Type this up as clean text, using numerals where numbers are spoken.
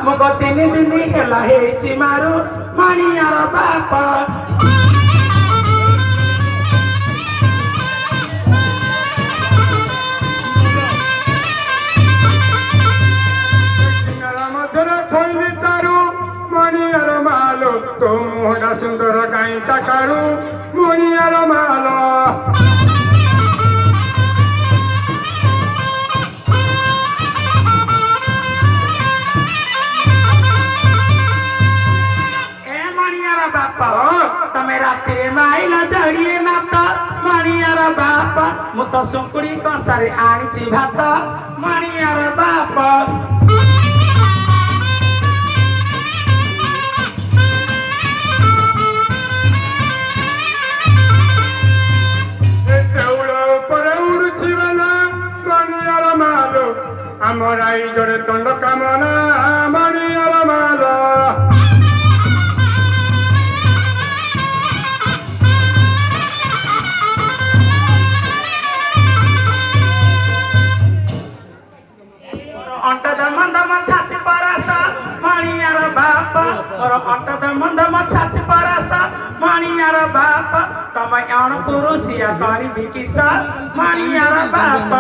मुग 3 दिन हेला हेची मारू मणियार बाप तो मोहडा सुंदर गाई टाकारू मुनियार मालो ए मणियार बापा तमे रात्रि माइला जड़िए नात मणियार बापा मु तो सुकुड़ी कंसारे आनीची भात मणियार बापा আমার আইজরে দণ্ড কামনা মণিয়ার মালা অন্টা দম দম ছাতি পরাসা মণিয়ার বাপ ওর অন্টা দম দম ছাতি পরাসা মণিয়ার বাপ তুমি অণ পুরুষিয়া করিবি কিসা মণিয়ার বাপ